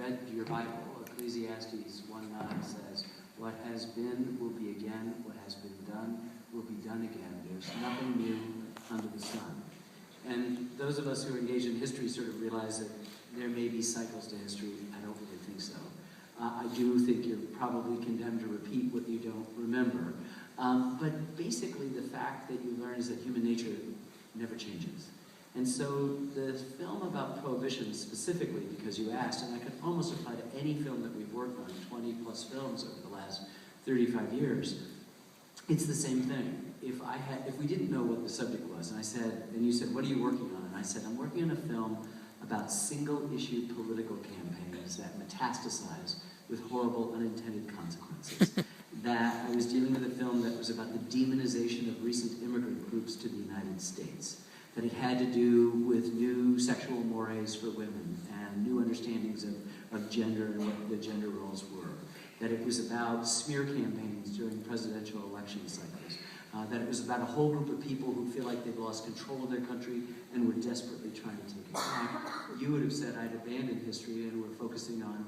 read your Bible, Ecclesiastes 1:9 says, "What has been will be again, what has been done will be done again. There's nothing new under the sun." And those of us who are engaged in history sort of realize that there may be cycles to history. I don't really think so. I do think you're probably condemned to repeat what you don't remember. But basically the fact that you learn is that human nature never changes. And so the film about Prohibition specifically, because you asked, and I could almost apply to any film that we've worked on, 20 plus films over the last 35 years, it's the same thing. If we didn't know what the subject was, and I said, and you said, "What are you working on?" And I said, "I'm working on a film about single-issue political campaigns that metastasize with horrible unintended consequences." That I was dealing with a film that was about the demonization of recent immigrant groups to the United States. That it had to do with new sexual mores for women and new understandings of gender and what the gender roles were. That it was about smear campaigns during presidential election cycles. That it was about a whole group of people who feel like they've lost control of their country and were desperately trying to take it back. You would have said I'd abandoned history and we're focusing on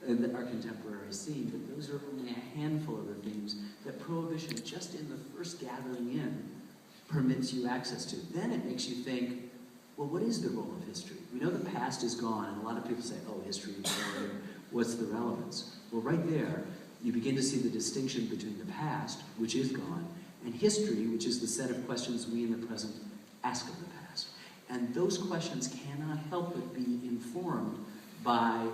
our contemporary scene, but those are only a handful of the things that Prohibition, just in the first gathering in, permits you access to. Then it makes you think, well, what is the role of history? We know the past is gone, and a lot of people say, oh, history is failure. What's the relevance? Well, right there, you begin to see the distinction between the past, which is gone, and history, which is the set of questions we in the present ask of the past. And those questions cannot help but be informed by,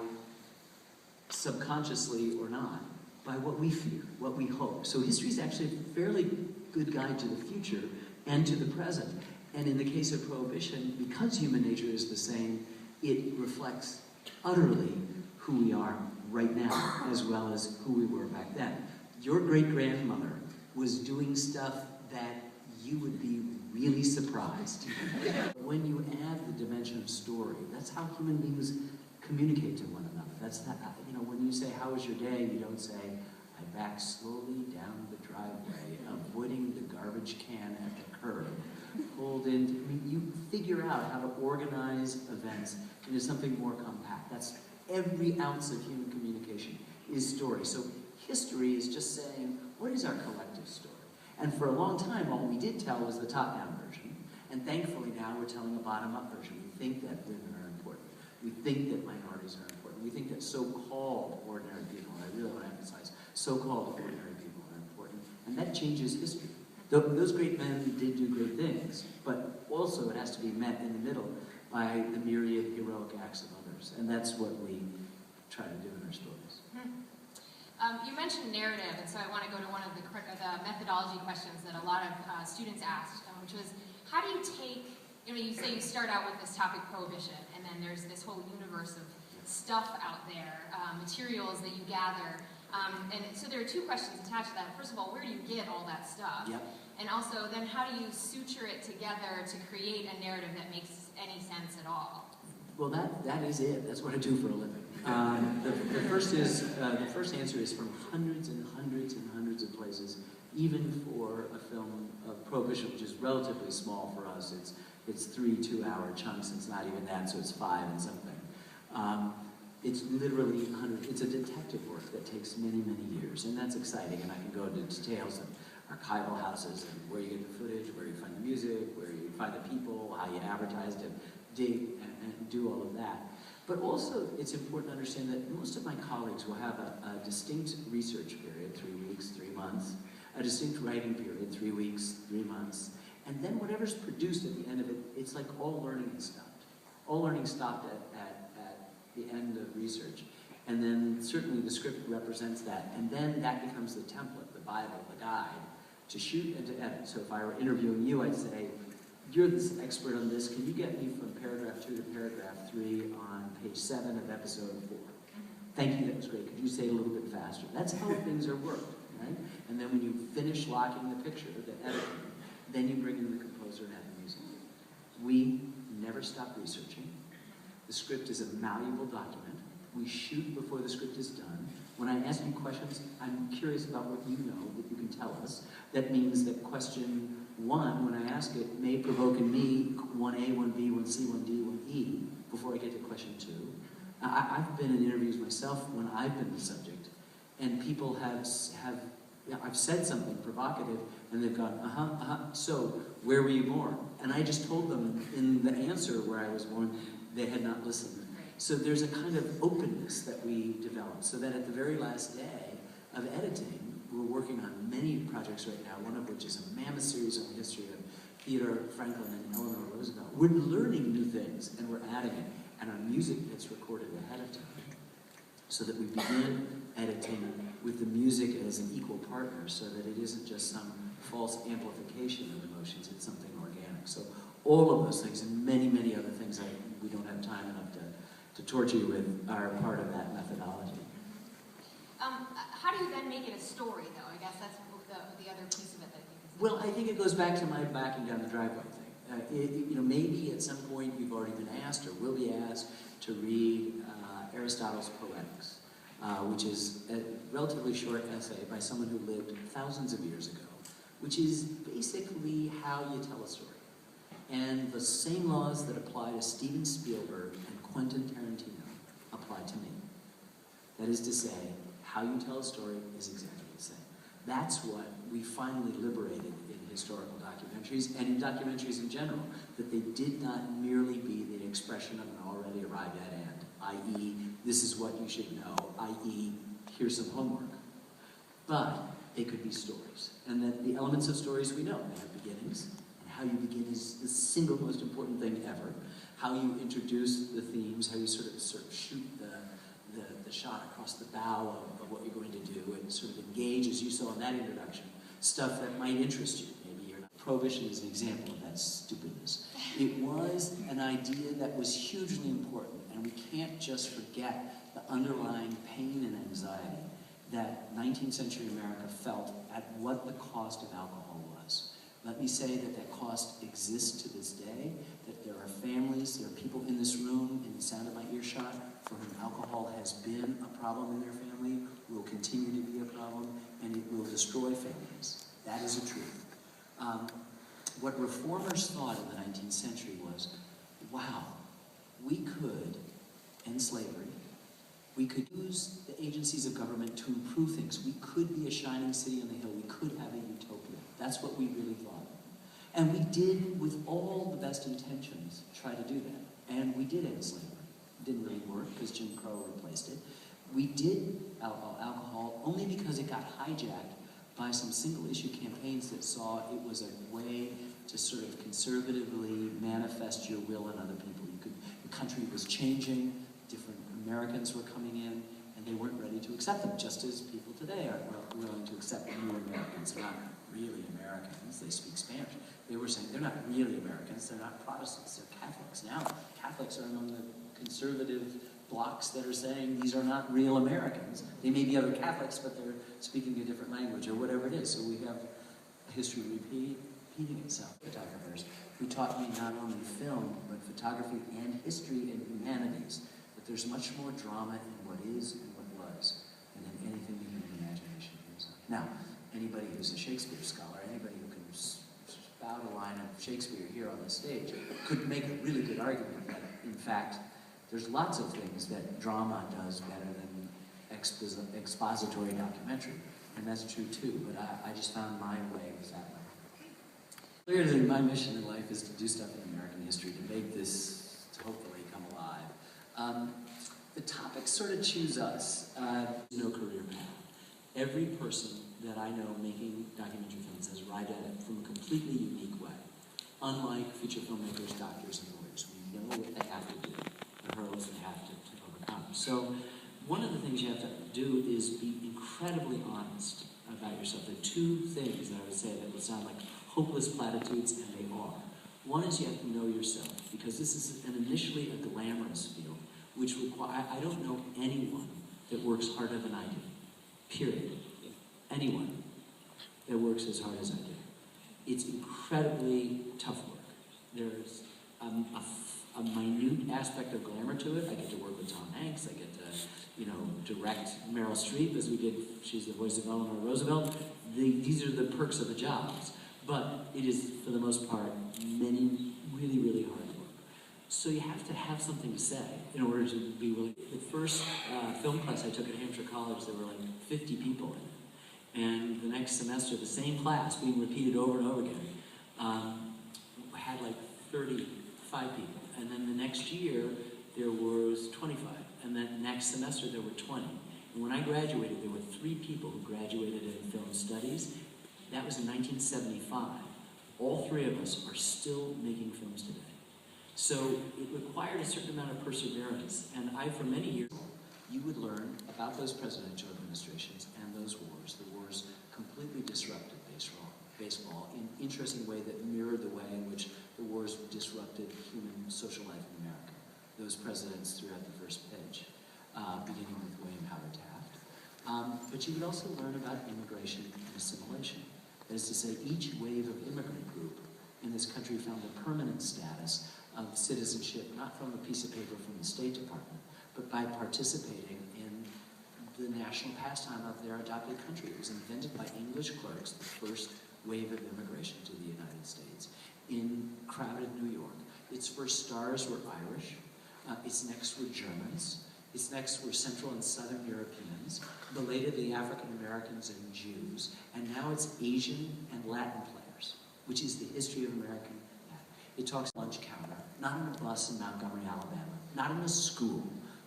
subconsciously or not, by what we fear, what we hope. So history is actually a fairly good guide to the future and to the present. And in the case of Prohibition, because human nature is the same, it reflects utterly who we are right now, as well as who we were back then. Your great-grandmother was doing stuff that you would be really surprised. When you add the dimension of story, that's how human beings communicate to one another. That's that, you know, when you say, "How was your day?" you don't say, "I backed slowly down the driveway, avoiding the garbage can at the curb, pulled in." I mean, you figure out how to organize events into something more compact. That's every ounce of human communication is story. So history is just saying, what is our collective story? And for a long time, all we did tell was the top-down version. And thankfully now we're telling a bottom-up version. We think that women are important. We think that minorities are important. We think that so-called ordinary people, and I really want to emphasize, so-called ordinary people are important. And that changes history. Those great men did do great things, but also it has to be met in the middle by the myriad heroic acts of others. And that's what we try to do in our stories. You mentioned narrative, and so I want to go to one of the methodology questions that a lot of students asked, which was, how do you take, you say you start out with this topic, Prohibition, and then there's this whole universe of stuff out there, materials that you gather, and so there are two questions attached to that. First of all, where do you get all that stuff? Yep. And also, then how do you suture it together to create a narrative that makes any sense at all? Well, that is it. That's what I do for a living. The first answer is from hundreds and hundreds and hundreds of places, even for a film of Prohibition, which is relatively small for us. It's 3 2-hour chunks. It's not even that, so it's 5 and something. It's literally hundreds. It's a detective work that takes many, many years, and that's exciting. And I can go into details of archival houses and where you get the footage, where you find the music, where you find the people, how you advertised it, dig and do all of that. But also, it's important to understand that most of my colleagues will have a distinct research period, 3 weeks, 3 months, a distinct writing period, 3 weeks, 3 months, and then whatever's produced at the end of it, it's like all learning is stopped. All learning stopped at the end of research. And then certainly the script represents that, and then that becomes the template, the Bible, the guide, to shoot and to edit. So if I were interviewing you, I'd say, "You're this expert on this. Can you get me from paragraph 2 to paragraph 3 on page 7 of episode 4? Thank you, that was great. Could you say it a little bit faster?" That's how things are worked, right? And then when you finish locking the picture, the editing, then you bring in the composer and add the music. We never stop researching. The script is a malleable document. We shoot before the script is done. When I ask you questions, I'm curious about what you know that you can tell us. That means that question 1, when I ask it, may provoke in me 1A, 1B, 1C, 1D, 1E before I get to question 2. I've been in interviews myself when I've been the subject, and people have I've said something provocative, and they've gone, so where were you born? And I just told them in the answer where I was born, they had not listened. So there's a kind of openness that we develop, so that at the very last day of editing, we're working on many projects right now, one of which is a mammoth series on the history of Theodore Franklin and Eleanor Roosevelt. We're learning new things, and we're adding it, and our music gets recorded ahead of time, so that we begin editing with the music as an equal partner, so that it isn't just some false amplification of emotions, it's something organic. So all of those things, and many, many other things that we don't have time enough to torture you with, are part of that methodology. How do you then make it a story, though? I guess that's the other piece of it that I think is... Well, I think it goes back to my backing down the driveway thing. You know, maybe at some point you've already been asked, or will be asked, to read Aristotle's Poetics, which is a relatively short essay by someone who lived thousands of years ago, which is basically how you tell a story. And the same laws that apply to Steven Spielberg and Quentin Tarantino apply to me. That is to say, how you tell a story is exactly the same. That's what we finally liberated in historical documentaries, and in documentaries in general, that they did not merely be the expression of an already arrived at end, i.e., this is what you should know, i.e., here's some homework. But they could be stories, and that the elements of stories we know. They have beginnings, and how you begin is the single most important thing ever. How you introduce the themes, how you sort of shoot the shot across the bow of what you're going to do, and sort of engage, as you saw in that introduction, stuff that might interest you. Maybe you're not. Prohibition is an example of that stupidness. It was an idea that was hugely important, and we can't just forget the underlying pain and anxiety that 19th century America felt at what the cost of alcohol was. Let me say that that cost exists to this day, that there are families, there are people in this room, in the sound of my earshot, for whom alcohol has been a problem in their family, will continue to be a problem, and it will destroy families. That is a truth. What reformers thought in the 19th century was, wow, we could end slavery. We could use the agencies of government to improve things. We could be a shining city on the hill. We could have a utopia. That's what we really thought. And we did, with all the best intentions, try to do that. And we did end slavery. It didn't really work because Jim Crow replaced it. We did alcohol only because it got hijacked by some single-issue campaigns that saw it was a way to sort of conservatively manifest your will in other people. The country was changing, different Americans were coming in, and they weren't ready to accept them, just as people today are willing to accept new Americans. They're not really Americans, they speak Spanish. They were saying they're not really Americans, they're not Protestants, they're Catholics. Now, Catholics are among the conservative blocs that are saying these are not real Americans. They may be other Catholics, but they're speaking a different language, or whatever it is. So we have history repeating itself. Photographers who taught me not only film, but photography and history and humanities. But there's much more drama in what is and what was than in anything the human imagination gives us. Now, anybody who's a Shakespeare scholar, anybody who can spout a line of Shakespeare here on the stage, could make a really good argument that, in fact, there's lots of things that drama does better than expository documentary, and that's true too, but I just found my way was that way. Clearly, my mission in life is to do stuff in American history, to make this to hopefully come alive. The topics sort of choose us. No career path. Every person that I know making documentary films has arrived at it from a completely unique way. Unlike feature filmmakers, doctors, and lawyers, we know what they have to do, the hurdles they have to overcome. So one of the things you have to do is be incredibly honest about yourself. There are two things that I would say that would sound like hopeless platitudes, and they are. One is you have to know yourself, because this is initially a glamorous field, which require, I don't know anyone that works harder than I do, period. Anyone that works as hard as I do. It's incredibly tough work. There's a minute aspect of glamour to it. I get to work with Tom Hanks. I get to, direct Meryl Streep as we did. She's the voice of Eleanor Roosevelt. These are the perks of the jobs. But it is, for the most part, many really, really hard work. So you have to have something to say in order to be willing. The first film class I took at Hampshire College, there were like 50 people in it. And the next semester, the same class, being repeated over and over again, had like 35 people. And then the next year, there was 25. And then next semester, there were 20. And when I graduated, there were 3 people who graduated in film studies. That was in 1975. All 3 of us are still making films today. So it required a certain amount of perseverance. And for many years, you would learn about those presidential administrations and those wars. The wars completely disrupted baseball in an interesting way that mirrored the way in which the wars disrupted human social life in America. Those presidents throughout the first page, beginning with William Howard Taft. But you would also learn about immigration and assimilation. That is to say, each wave of immigrant group in this country found a permanent status of citizenship, not from a piece of paper from the State Department, but by participating in the national pastime of their adopted country. It was invented by English clerks, the first wave of immigration to the United States, in crowded New York. Its first stars were Irish. Its next were Germans. Its next were Central and Southern Europeans, belatedly African Americans and Jews, and now it's Asian and Latin players, which is the history of American. It talks lunch counter, not on a bus in Montgomery, Alabama, not in a school,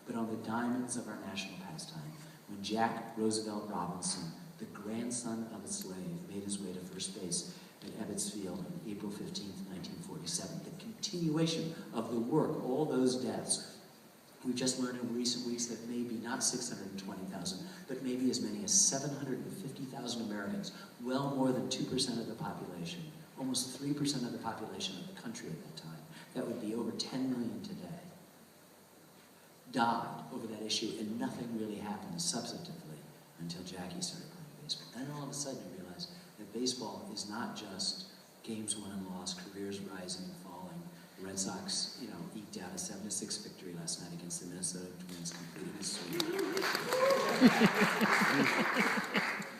but on the diamonds of our national pastime, when Jack Roosevelt Robinson, the grandson of a slave, made his way to first base at Ebbets Field on April 15th, 1947. The continuation of the work, all those deaths. We've just learned in recent weeks that maybe not 620,000, but maybe as many as 750,000 Americans, well more than 2% of the population, almost 3% of the population of the country at that time, that would be over 10 million today, died over that issue, and nothing really happened substantively until Jackie started playing baseball. Then all of a sudden you realize that baseball is not just games won and lost, careers rising and falling. The Red Sox, eked out a 7-6 victory last night against the Minnesota Twins, completing a sweep.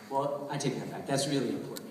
Well, I take that back. That's really important.